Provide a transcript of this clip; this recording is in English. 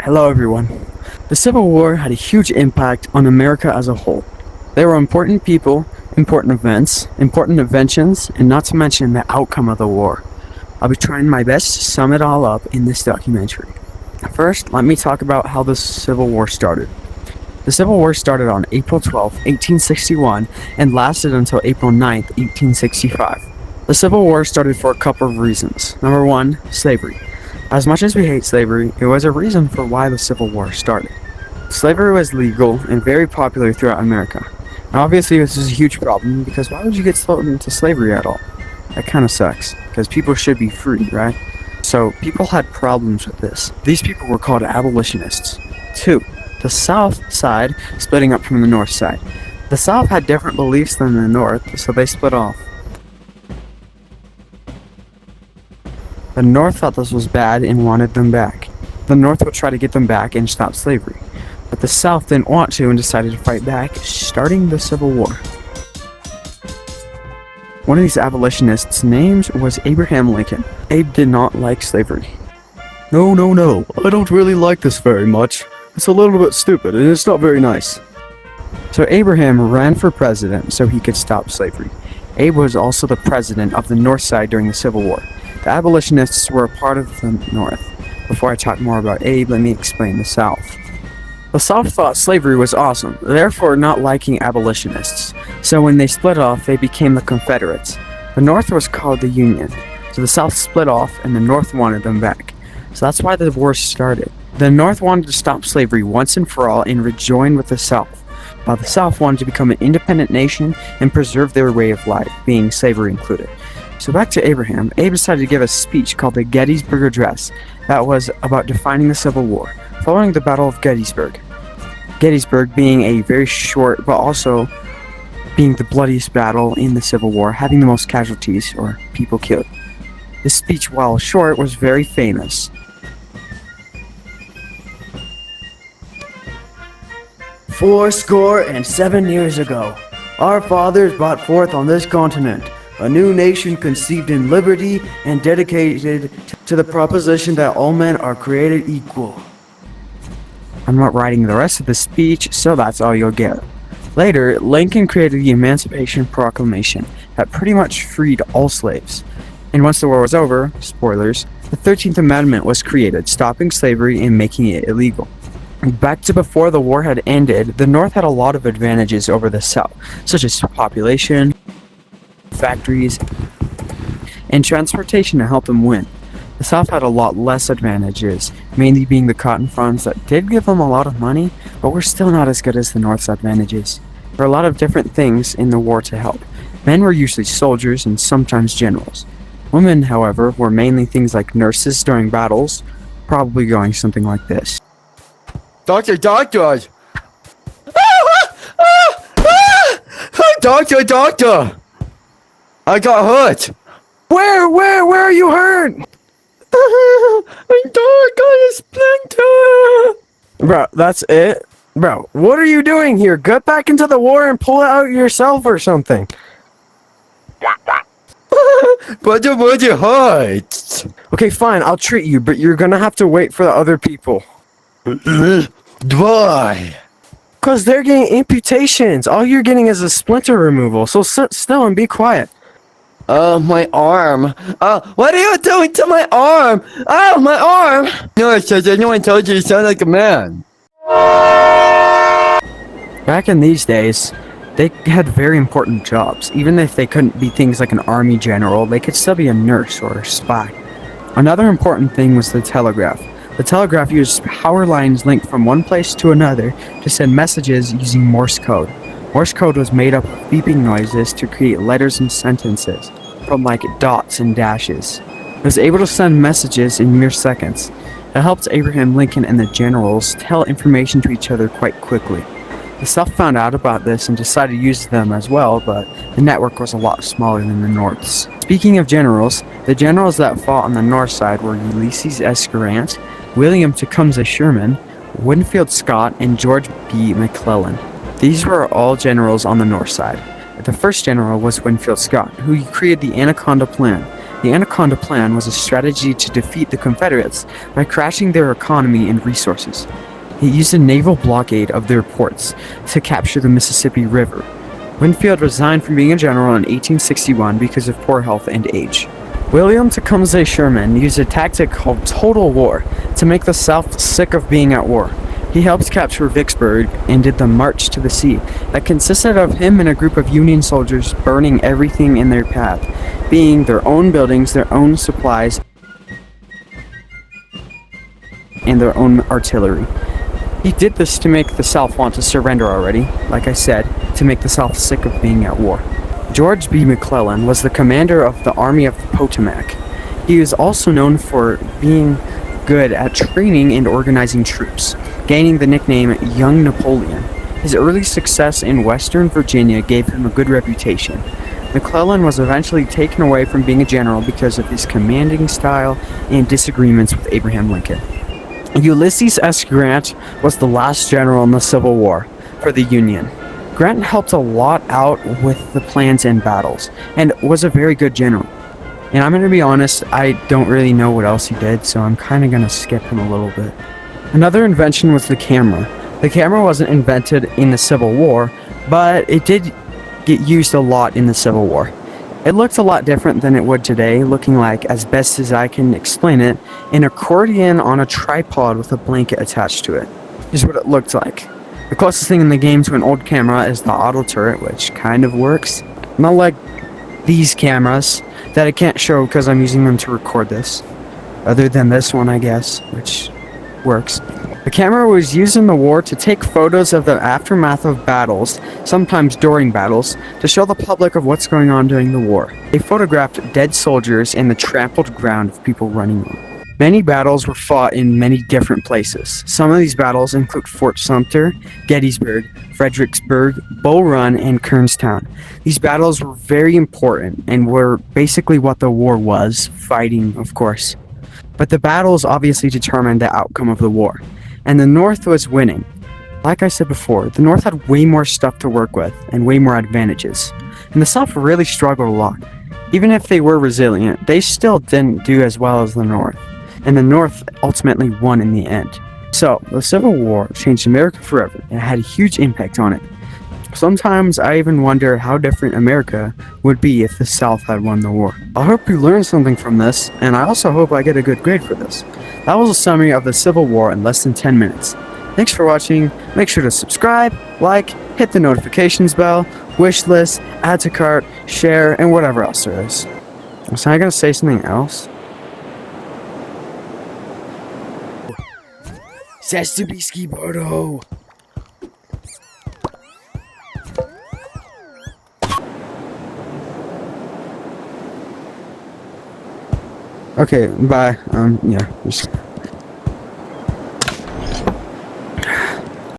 Hello everyone. The Civil War had a huge impact on America as a whole. There were important people, important events, important inventions, and not to mention the outcome of the war. I'll be trying my best to sum it all up in this documentary. First, let me talk about how the Civil War started. The Civil War started on April 12, 1861, and lasted until April 9, 1865. The Civil War started for a couple of reasons. Number one, slavery. As much as we hate slavery, it was a reason for why the Civil War started. Slavery was legal and very popular throughout America. Now obviously this is a huge problem because why would you get sold into slavery at all? That kind of sucks, because people should be free, right? So people had problems with this. These people were called abolitionists. 2. The South side splitting up from the North side. The South had different beliefs than the North, so they split off. The North thought this was bad and wanted them back. The North would try to get them back and stop slavery. But the South didn't want to and decided to fight back, starting the Civil War. One of these abolitionists' names was Abraham Lincoln. Abe did not like slavery. No, I don't really like this very much. It's a little bit stupid and it's not very nice. So Abraham ran for president so he could stop slavery. Abe was also the president of the North side during the Civil War. The abolitionists were a part of the North. Before I talk more about Abe, let me explain the South. The South thought slavery was awesome, therefore not liking abolitionists. So when they split off, they became the Confederates. The North was called the Union. So the South split off and the North wanted them back. So that's why the war started. The North wanted to stop slavery once and for all and rejoin with the South, while the South wanted to become an independent nation and preserve their way of life, being slavery included. So back to Abraham, Abe decided to give a speech called the Gettysburg Address that was about defining the Civil War, following the Battle of Gettysburg. Gettysburg being a very short, but also being the bloodiest battle in the Civil War, having the most casualties or people killed. This speech, while short, was very famous. "Fourscore and 7 years ago, our fathers brought forth on this continent a new nation conceived in liberty and dedicated to the proposition that all men are created equal." I'm not writing the rest of the speech, so that's all you'll get. Later, Lincoln created the Emancipation Proclamation that pretty much freed all slaves. And once the war was over, spoilers, the 13th Amendment was created, stopping slavery and making it illegal. Back to before the war had ended, the North had a lot of advantages over the South, such as population, factories, and transportation to help them win. The South had a lot less advantages, mainly being the cotton farms that did give them a lot of money, but were still not as good as the North's advantages. There were a lot of different things in the war to help. Men were usually soldiers and sometimes generals. Women, however, were mainly things like nurses during battles, probably going something like this. Doctor! Doctor! I got hurt! Where are you hurt? I got a splinter! Bro, that's it? Bro, what are you doing here? Get back into the war and pull it out yourself or something. But it hurts. Okay, fine, I'll treat you, but you're gonna have to wait for the other people. Why? Because they're getting amputations. All you're getting is a splinter removal, so sit still and be quiet. My arm. What are you doing to my arm? Oh, my arm! Nurse, has anyone told you sound like a man? Back in these days, they had very important jobs. Even if they couldn't be things like an army general, they could still be a nurse or a spy. Another important thing was the telegraph. The telegraph used power lines linked from one place to another to send messages using Morse code. Morse code was made up of beeping noises to create letters and sentences, from like dots and dashes. It was able to send messages in mere seconds. It helped Abraham Lincoln and the generals tell information to each other quite quickly. The South found out about this and decided to use them as well, but the network was a lot smaller than the North's. Speaking of generals, the generals that fought on the North side were Ulysses S. Grant, William Tecumseh Sherman, Winfield Scott, and George B. McClellan. These were all generals on the North side. The first general was Winfield Scott, who created the Anaconda Plan. The Anaconda Plan was a strategy to defeat the Confederates by crashing their economy and resources. It used a naval blockade of their ports to capture the Mississippi River. Winfield resigned from being a general in 1861 because of poor health and age. William Tecumseh Sherman used a tactic called total war to make the South sick of being at war. He helped capture Vicksburg and did the March to the Sea that consisted of him and a group of Union soldiers burning everything in their path, being their own buildings, their own supplies, and their own artillery. He did this to make the South want to surrender already, like I said, to make the South sick of being at war. George B. McClellan was the commander of the Army of the Potomac. He is also known for being good at training and organizing troops, gaining the nickname Young Napoleon. His early success in Western Virginia gave him a good reputation. McClellan was eventually taken away from being a general because of his commanding style and disagreements with Abraham Lincoln. Ulysses S. Grant was the last general in the Civil War for the Union. Grant helped a lot out with the plans and battles, and was a very good general. And I'm going to be honest, I don't really know what else he did, so I'm kind of going to skip him a little bit. Another invention was the camera. The camera wasn't invented in the Civil War, but it did get used a lot in the Civil War. It looked a lot different than it would today, looking like, as best as I can explain it, an accordion on a tripod with a blanket attached to it, is what it looked like. The closest thing in the game to an old camera is the auto turret, which kind of works. Not like these cameras that I can't show because I'm using them to record this. Other than this one, I guess, which works. The camera was used in the war to take photos of the aftermath of battles, sometimes during battles, to show the public of what's going on during the war. They photographed dead soldiers and the trampled ground of people running on. Many battles were fought in many different places. Some of these battles include Fort Sumter, Gettysburg, Fredericksburg, Bull Run, and Kernstown. These battles were very important and were basically what the war was, fighting, of course. But the battles obviously determined the outcome of the war, and the North was winning. Like I said before, the North had way more stuff to work with and way more advantages, and the South really struggled a lot. Even if they were resilient, they still didn't do as well as the North, and the North ultimately won in the end. So, the Civil War changed America forever and had a huge impact on it. Sometimes I even wonder how different America would be if the South had won the war. I hope you learned something from this, and I also hope I get a good grade for this. That was a summary of the Civil War in less than 10 minutes. Thanks for watching. Make sure to subscribe, like, hit the notifications bell, wish list, add to cart, share, and whatever else there is. Was I gonna say something else? Sastubiski Bodo! Okay, bye. Yeah.